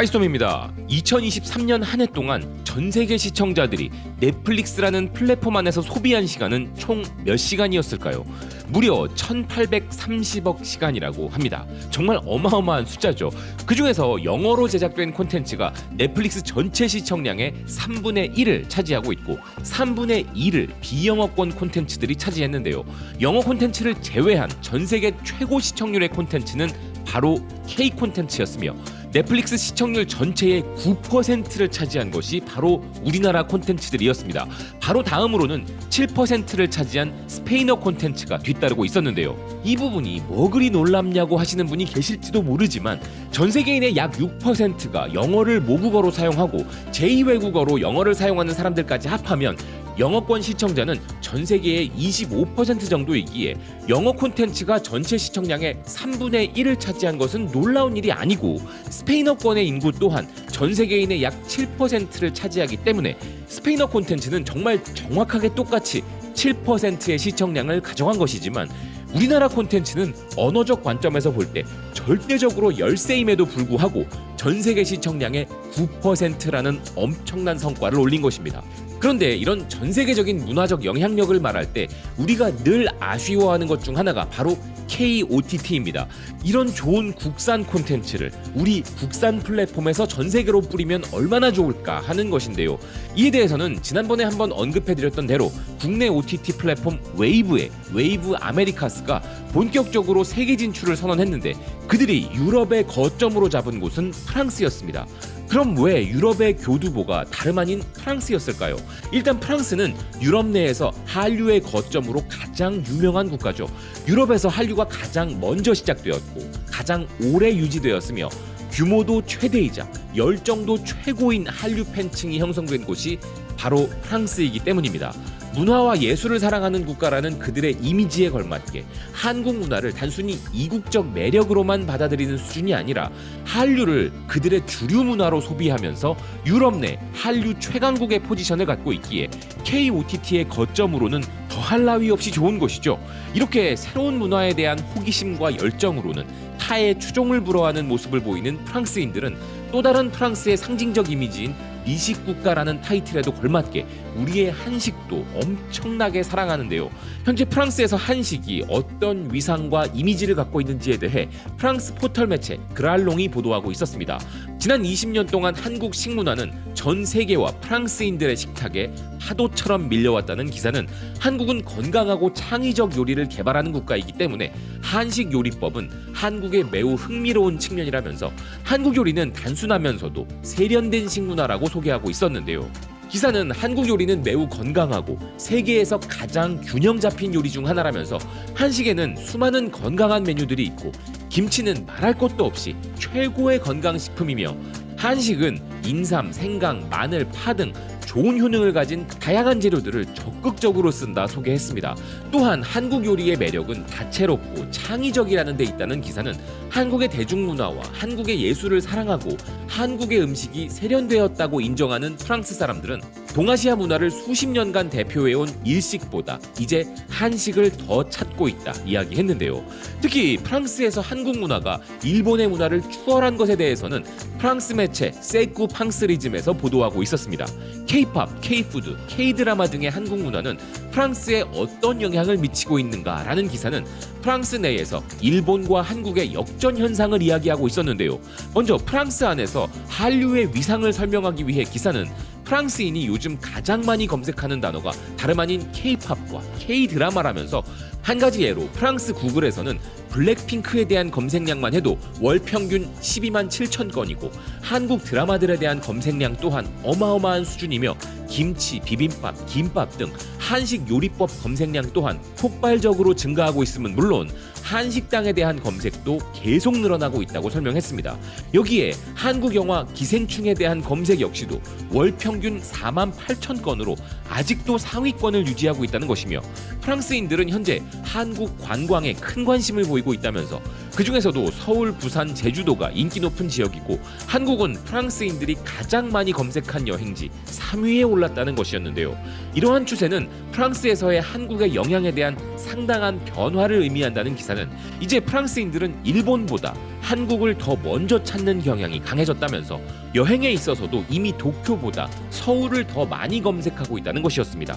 하이스톰입니다. 2023년 한 해 동안 전 세계 시청자들이 넷플릭스라는 플랫폼 안에서 소비한 시간은 총 몇 시간이었을까요? 무려 1830억 시간이라고 합니다. 정말 어마어마한 숫자죠. 그 중에서 영어로 제작된 콘텐츠가 넷플릭스 전체 시청량의 3분의 1을 차지하고 있고 3분의 2를 비영어권 콘텐츠들이 차지했는데요. 영어 콘텐츠를 제외한 전 세계 최고 시청률의 콘텐츠는 바로 K 콘텐츠였으며 넷플릭스 시청률 전체의 9%를 차지한 것이 바로 우리나라 콘텐츠들이었습니다. 바로 다음으로는 7%를 차지한 스페인어 콘텐츠가 뒤따르고 있었는데요. 이 부분이 뭐 그리 놀랍냐고 하시는 분이 계실지도 모르지만 전 세계인의 약 6%가 영어를 모국어로 사용하고 제2외국어로 영어를 사용하는 사람들까지 합하면 영어권 시청자는 전 세계의 25% 정도이기에 영어 콘텐츠가 전체 시청량의 3분의 1을 차지한 것은 놀라운 일이 아니고 스페인어권의 인구 또한 전 세계인의 약 7%를 차지하기 때문에 스페인어 콘텐츠는 정말 정확하게 똑같이 7%의 시청량을 가져간 것이지만 우리나라 콘텐츠는 언어적 관점에서 볼 때 절대적으로 열세임에도 불구하고 전 세계 시청량의 9%라는 엄청난 성과를 올린 것입니다. 그런데 이런 전 세계적인 문화적 영향력을 말할 때 우리가 늘 아쉬워하는 것 중 하나가 바로 KOTT입니다. 이런 좋은 국산 콘텐츠를 우리 국산 플랫폼에서 전 세계로 뿌리면 얼마나 좋을까 하는 것인데요. 이에 대해서는 지난번에 한번 언급해드렸던 대로 국내 OTT 플랫폼 웨이브의 웨이브 아메리카스가 본격적으로 세계 진출을 선언했는데 그들이 유럽의 거점으로 잡은 곳은 프랑스였습니다. 그럼 왜 유럽의 교두보가 다름 아닌 프랑스였을까요? 일단 프랑스는 유럽 내에서 한류의 거점으로 가장 유명한 국가죠. 유럽에서 한류가 가장 먼저 시작되었고 가장 오래 유지되었으며 규모도 최대이자 열정도 최고인 한류 팬층이 형성된 곳이 바로 프랑스이기 때문입니다. 문화와 예술을 사랑하는 국가라는 그들의 이미지에 걸맞게 한국 문화를 단순히 이국적 매력으로만 받아들이는 수준이 아니라 한류를 그들의 주류 문화로 소비하면서 유럽 내 한류 최강국의 포지션을 갖고 있기에 KOTT의 거점으로는 더할 나위 없이 좋은 것이죠. 이렇게 새로운 문화에 대한 호기심과 열정으로는 타의 추종을 불허하는 모습을 보이는 프랑스인들은 또 다른 프랑스의 상징적 이미지인 미식국가라는 타이틀에도 걸맞게 우리의 한식도 엄청나게 사랑하는데요. 현재 프랑스에서 한식이 어떤 위상과 이미지를 갖고 있는지에 대해 프랑스 포털 매체 그랄롱이 보도하고 있었습니다. 지난 20년 동안 한국 식문화는 전 세계와 프랑스인들의 식탁에 파도처럼 밀려왔다는 기사는 한국은 건강하고 창의적 요리를 개발하는 국가이기 때문에 한식 요리법은 한국의 매우 흥미로운 측면이라면서 한국 요리는 단순하면서도 세련된 식문화라고 소개하고 있었는데요. 기사는 한국 요리는 매우 건강하고 세계에서 가장 균형 잡힌 요리 중 하나라면서 한식에는 수많은 건강한 메뉴들이 있고 김치는 말할 것도 없이 최고의 건강식품이며 한식은 인삼, 생강, 마늘, 파 등 좋은 효능을 가진 다양한 재료들을 적극적으로 쓴다 소개했습니다. 또한 한국 요리의 매력은 다채롭고 창의적이라는 데 있다는 기사는 한국의 대중문화와 한국의 예술을 사랑하고 한국의 음식이 세련되었다고 인정하는 프랑스 사람들은 동아시아 문화를 수십 년간 대표해온 일식보다 이제 한식을 더 찾고 있다 이야기했는데요. 특히 프랑스에서 한국 문화가 일본의 문화를 추월한 것에 대해서는 프랑스 매체 세꾸 팡스리즘에서 보도하고 있었습니다. K-팝, K-푸드, K-드라마 등의 한국 문화는 프랑스에 어떤 영향을 미치고 있는가라는 기사는 프랑스 내에서 일본과 한국의 역전 현상을 이야기하고 있었는데요. 먼저 프랑스 안에서 한류의 위상을 설명하기 위해 기사는 프랑스인이 요즘 가장 많이 검색하는 단어가 다름 아닌 K-팝과 K-드라마라면서 한 가지 예로 프랑스 구글에서는 블랙핑크에 대한 검색량만 해도 월 평균 12만 7천 건이고 한국 드라마들에 대한 검색량 또한 어마어마한 수준이며 김치, 비빔밥, 김밥 등 한식 요리법 검색량 또한 폭발적으로 증가하고 있음은 물론 한식당에 대한 검색도 계속 늘어나고 있다고 설명했습니다. 여기에 한국 영화 기생충에 대한 검색 역시도 월 평균 4만 8천 건으로 아직도 상위권을 유지하고 있다는 것이며 프랑스인들은 현재 한국 관광에 큰 관심을 보이고 있다면서 그 중에서도 서울, 부산, 제주도가 인기 높은 지역이고 한국은 프랑스인들이 가장 많이 검색한 여행지 3위에 올랐다는 것이었는데요. 이러한 추세는 프랑스에서의 한국의 영향에 대한 상당한 변화를 의미한다는 기사는 이제 프랑스인들은 일본보다 한국을 더 먼저 찾는 경향이 강해졌다면서 여행에 있어서도 이미 도쿄보다 서울을 더 많이 검색하고 있다는 것이었습니다.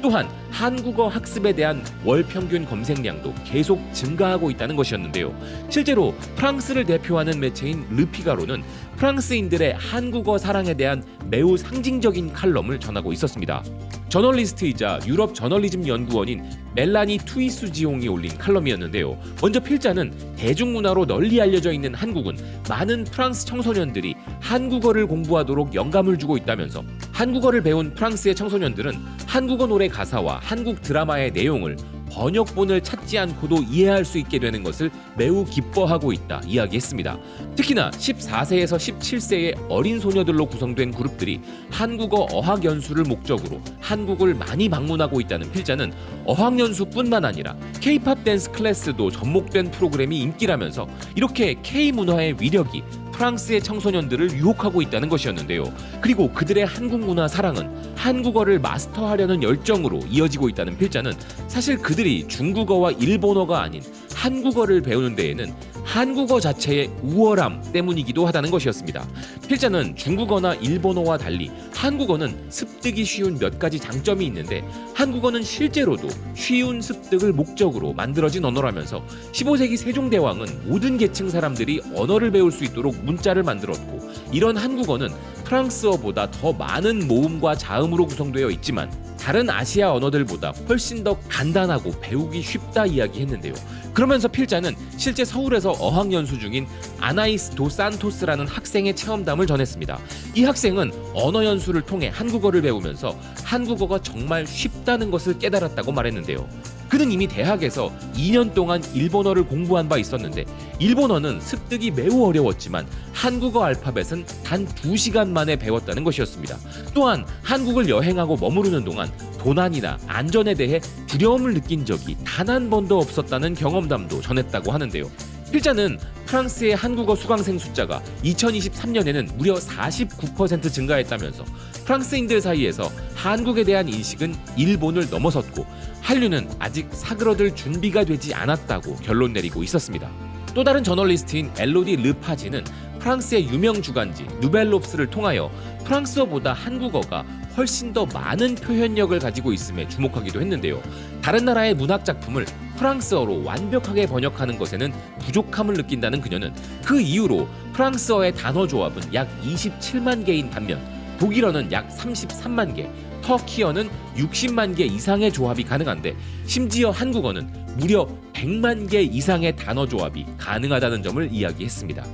또한 한국어 학습에 대한 월 평균 검색량도 계속 증가하고 있다는 것이었는데요. 실제로 프랑스를 대표하는 매체인 르피가로는 프랑스인들의 한국어 사랑에 대한 매우 상징적인 칼럼을 전하고 있었습니다. 저널리스트이자 유럽 저널리즘 연구원인 멜라니 투이수지옹이 올린 칼럼이었는데요. 먼저 필자는 대중문화로 널리 알려져 있는 한국은 많은 프랑스 청소년들이 한국어를 공부하도록 영감을 주고 있다면서 한국어를 배운 프랑스의 청소년들은 한국어 노래 가사와 한국 드라마의 내용을 번역본을 찾지 않고도 이해할 수 있게 되는 것을 매우 기뻐하고 있다 이야기했습니다. 특히나 14세에서 17세의 어린 소녀들로 구성된 그룹들이 한국어 어학연수를 목적으로 한국을 많이 방문하고 있다는 필자는 어학연수뿐만 아니라 K-팝 댄스 클래스도 접목된 프로그램이 인기라면서 이렇게 K-문화의 위력이 프랑스의 청소년들을 유혹하고 있다는 것이었는데요. 그리고 그들의 한국 문화 사랑은 한국어를 마스터하려는 열정으로 이어지고 있다는 필자는 사실 그들이 중국어와 일본어가 아닌 한국어를 배우는 데에는 한국어 자체의 우월함 때문이기도 하다는 것이었습니다. 필자는 중국어나 일본어와 달리 한국어는 습득이 쉬운 몇 가지 장점이 있는데 한국어는 실제로도 쉬운 습득을 목적으로 만들어진 언어라면서 15세기 세종대왕은 모든 계층 사람들이 언어를 배울 수 있도록 문자를 만들었고 이런 한국어는 프랑스어보다 더 많은 모음과 자음으로 구성되어 있지만 다른 아시아 언어들보다 훨씬 더 간단하고 배우기 쉽다 이야기했는데요. 그러면서 필자는 실제 서울에서 어학연수 중인 아나이스 도 산토스라는 학생의 체험담을 전했습니다. 이 학생은 언어연수를 통해 한국어를 배우면서 한국어가 정말 쉽다는 것을 깨달았다고 말했는데요. 그는 이미 대학에서 2년 동안 일본어를 공부한 바 있었는데 일본어는 습득이 매우 어려웠지만 한국어 알파벳은 단 2시간 만에 배웠다는 것이었습니다. 또한 한국을 여행하고 머무르는 동안 도난이나 안전에 대해 두려움을 느낀 적이 단 한 번도 없었다는 경험담도 전했다고 하는데요. 필자는 프랑스의 한국어 수강생 숫자가 2023년에는 무려 49% 증가했다면서 프랑스인들 사이에서 한국에 대한 인식은 일본을 넘어섰고 한류는 아직 사그러들 준비가 되지 않았다고 결론 내리고 있었습니다. 또 다른 저널리스트인 엘로디 르파지는 프랑스의 유명 주간지 누벨롭스를 통하여 프랑스어보다 한국어가 훨씬 더 많은 표현력을 가지고 있음에 주목하기도 했는데요. 다른 나라의 문학 작품을 프랑스어로 완벽하게 번역하는 것에는 부족함을 느낀다는 그녀는 그 이유로 프랑스어의 단어 조합은 약 27만 개인 반면 독일어는 약 33만 개, 터키어는 60만 개 이상의 조합이 가능한데 심지어 한국어는 무려 100만 개 이상의 단어 조합이 가능하다는 점을 이야기했습니다.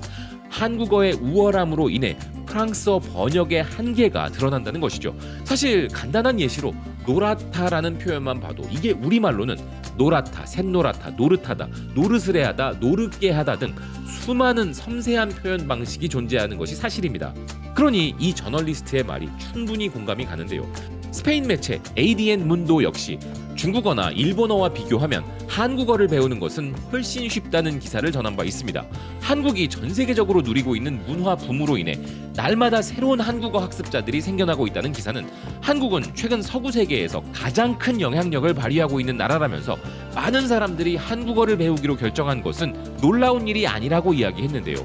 한국어의 우월함으로 인해 프랑스어 번역의 한계가 드러난다는 것이죠. 사실 간단한 예시로 노랗다라는 표현만 봐도 이게 우리말로는 노랗다, 샛노랗다, 노릇하다, 노르스레하다, 노릇게하다 등 수많은 섬세한 표현 방식이 존재하는 것이 사실입니다. 그러니 이 저널리스트의 말이 충분히 공감이 가는데요. 스페인 매체 ADN 문도 역시 중국어나 일본어와 비교하면 한국어를 배우는 것은 훨씬 쉽다는 기사를 전한 바 있습니다. 한국이 전 세계적으로 누리고 있는 문화 붐으로 인해 날마다 새로운 한국어 학습자들이 생겨나고 있다는 기사는 한국은 최근 서구 세계에서 가장 큰 영향력을 발휘하고 있는 나라라면서 많은 사람들이 한국어를 배우기로 결정한 것은 놀라운 일이 아니라고 이야기했는데요.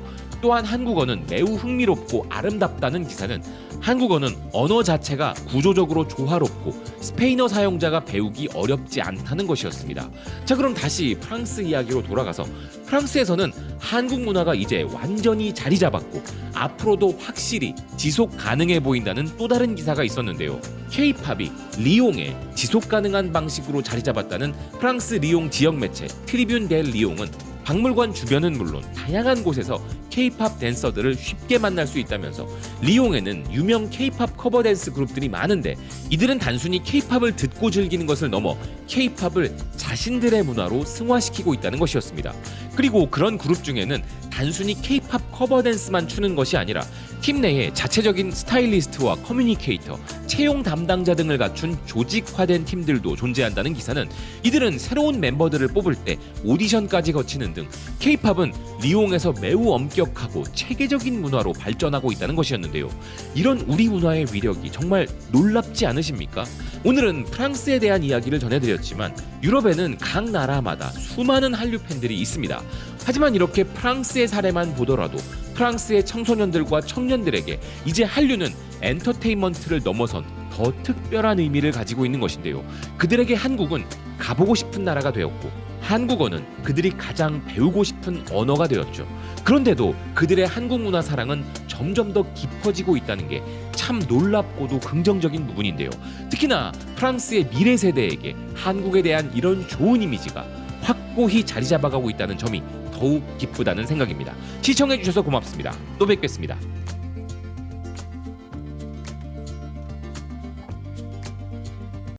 또한 한국어는 매우 흥미롭고 아름답다는 기사는 한국어는 언어 자체가 구조적으로 조화롭고 스페인어 사용자가 배우기 어렵지 않다는 것이었습니다. 자, 그럼 다시 프랑스 이야기로 돌아가서 프랑스에서는 한국 문화가 이제 완전히 자리 잡았고 앞으로도 확실히 지속 가능해 보인다는 또 다른 기사가 있었는데요. K-팝이 리옹에 지속 가능한 방식으로 자리 잡았다는 프랑스 리옹 지역 매체 트리뷴 델 리옹은 박물관 주변은 물론 다양한 곳에서 K-팝 댄서들을 쉽게 만날 수 있다면서 리옹에는 유명 K-팝 커버 댄스 그룹들이 많은데 이들은 단순히 K-팝을 듣고 즐기는 것을 넘어 K-팝을 자신들의 문화로 승화시키고 있다는 것이었습니다. 그리고 그런 그룹 중에는 단순히 K-팝 커버 댄스만 추는 것이 아니라 팀 내에 자체적인 스타일리스트와 커뮤니케이터, 채용 담당자 등을 갖춘 조직화된 팀들도 존재한다는 기사는 이들은 새로운 멤버들을 뽑을 때 오디션까지 거치는 등 K-팝은 리옹에서 매우 엄격하고 체계적인 문화로 발전하고 있다는 것이었는데요. 이런 우리 문화의 위력이 정말 놀랍지 않으십니까? 오늘은 프랑스에 대한 이야기를 전해드렸지만 유럽에는 각 나라마다 수많은 한류 팬들이 있습니다. 하지만 이렇게 프랑스의 사례만 보더라도 프랑스의 청소년들과 청년들에게 이제 한류는 엔터테인먼트를 넘어선 더 특별한 의미를 가지고 있는 것인데요. 그들에게 한국은 가보고 싶은 나라가 되었고 한국어는 그들이 가장 배우고 싶은 언어가 되었죠. 그런데도 그들의 한국 문화 사랑은 점점 더 깊어지고 있다는 게 참 놀랍고도 긍정적인 부분인데요. 특히나 프랑스의 미래 세대에게 한국에 대한 이런 좋은 이미지가 확고히 자리 잡아가고 있다는 점이 더욱 기쁘다는 생각입니다. 시청해주셔서 고맙습니다. 또 뵙겠습니다.